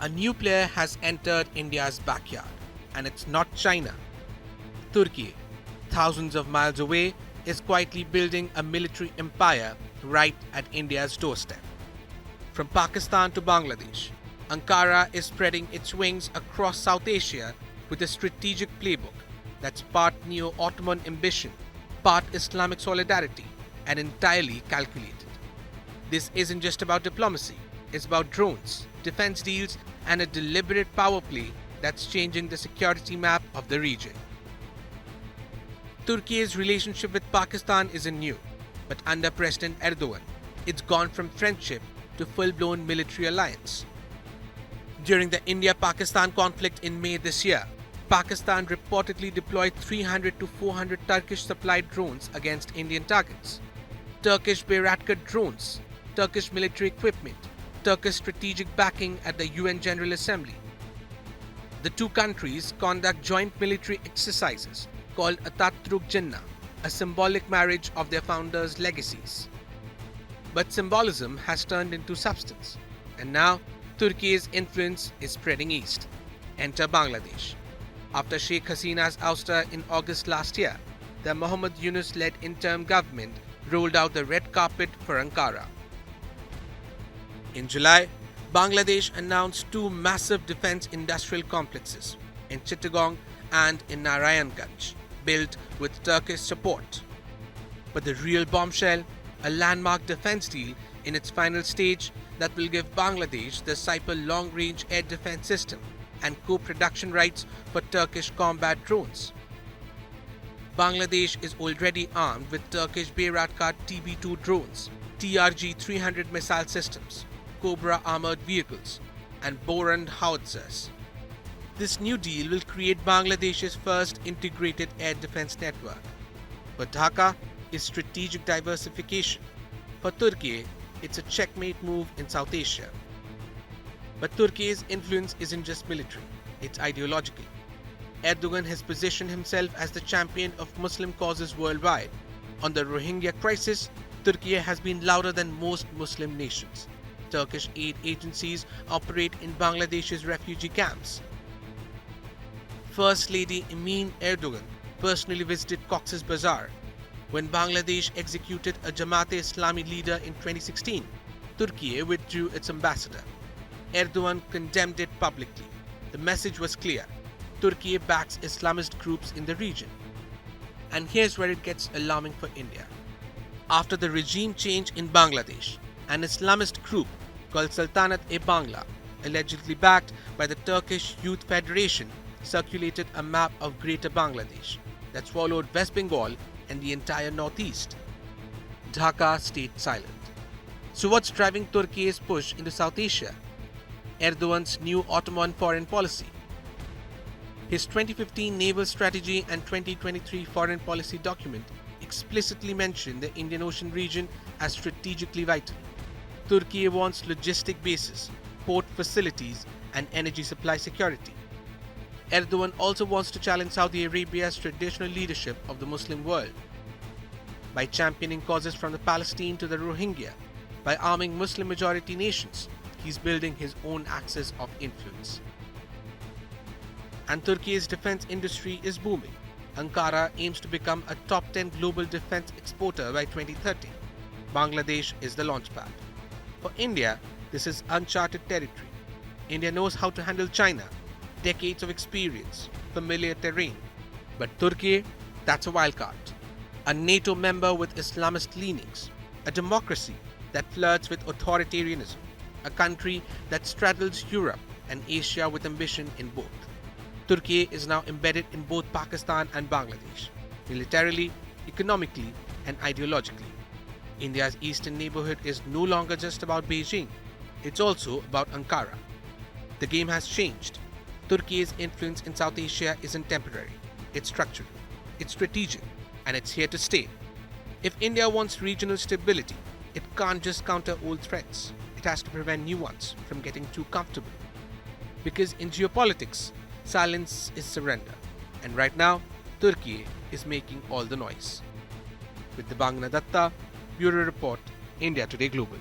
A new player has entered India's backyard, and it's not China. Turkey, thousands of miles away, is quietly building a military empire right at India's doorstep. From Pakistan to Bangladesh, Ankara is spreading its wings across South Asia with a strategic playbook that's part Neo-Ottoman ambition, part Islamic solidarity, and entirely calculated. This isn't just about diplomacy, it's about drones, defense deals, and a deliberate power play that's changing the security map of the region. Turkey's relationship with Pakistan isn't new, but under President Erdogan, it's gone from friendship to full-blown military alliance. During the India-Pakistan conflict in May this year, Pakistan reportedly deployed 300 to 400 Turkish-supplied drones against Indian targets. Turkish Bayraktar drones, Turkish military equipment, Turkish strategic backing at the UN General Assembly. The two countries conduct joint military exercises called Atatürk Jinnah, a symbolic marriage of their founders' legacies. But symbolism has turned into substance, and now Turkey's influence is spreading east. Enter Bangladesh. After Sheikh Hasina's ouster in August last year, the Muhammad Yunus-led interim government rolled out the red carpet for Ankara. In July, Bangladesh announced two massive defense industrial complexes in Chittagong and in Narayanganj, built with Turkish support. But the real bombshell, a landmark defense deal in its final stage that will give Bangladesh the SIPER long-range air defense system and co-production rights for Turkish combat drones. Bangladesh is already armed with Turkish Bayraktar TB2 drones, TRG-300 missile systems, Cobra armoured vehicles, and Boran howitzers. This new deal will create Bangladesh's first integrated air defense network. For Dhaka, is strategic diversification. For Turkey, it's a checkmate move in South Asia. But Turkey's influence isn't just military, it's ideological. Erdogan has positioned himself as the champion of Muslim causes worldwide. On the Rohingya crisis, Turkey has been louder than most Muslim nations. Turkish aid agencies operate in Bangladesh's refugee camps. First Lady Emin Erdogan personally visited Cox's Bazar. When Bangladesh executed a Jamaat-e-Islami leader in 2016, Turkey withdrew its ambassador. Erdogan condemned it publicly. The message was clear: Turkey backs Islamist groups in the region. And here's where it gets alarming for India. After the regime change in Bangladesh, an Islamist group called Sultanat-e-Bangla, allegedly backed by the Turkish Youth Federation, circulated a map of Greater Bangladesh that swallowed West Bengal and the entire northeast. Dhaka stayed silent. So what's driving Turkey's push into South Asia? Erdogan's new Ottoman foreign policy. His 2015 naval strategy and 2023 foreign policy document explicitly mentioned the Indian Ocean region as strategically vital. Turkey wants logistic bases, port facilities, and energy supply security. Erdogan also wants to challenge Saudi Arabia's traditional leadership of the Muslim world. By championing causes from the Palestine to the Rohingya, by arming Muslim-majority nations, he's building his own axis of influence. And Turkey's defense industry is booming. Ankara aims to become a top 10 global defense exporter by 2030. Bangladesh is the launchpad. For India, this is uncharted territory. India knows how to handle China, decades of experience, familiar terrain. But Turkey, that's a wildcard. A NATO member with Islamist leanings, a democracy that flirts with authoritarianism, a country that straddles Europe and Asia with ambition in both. Turkey is now embedded in both Pakistan and Bangladesh, militarily, economically, and ideologically. India's eastern neighbourhood is no longer just about Beijing, it's also about Ankara. The game has changed. Turkey's influence in South Asia isn't temporary, it's structural, it's strategic, and it's here to stay. If India wants regional stability, it can't just counter old threats, it has to prevent new ones from getting too comfortable. Because in geopolitics, silence is surrender, and right now, Turkey is making all the noise. With Debangana Datta, Bureau Report, India Today Global.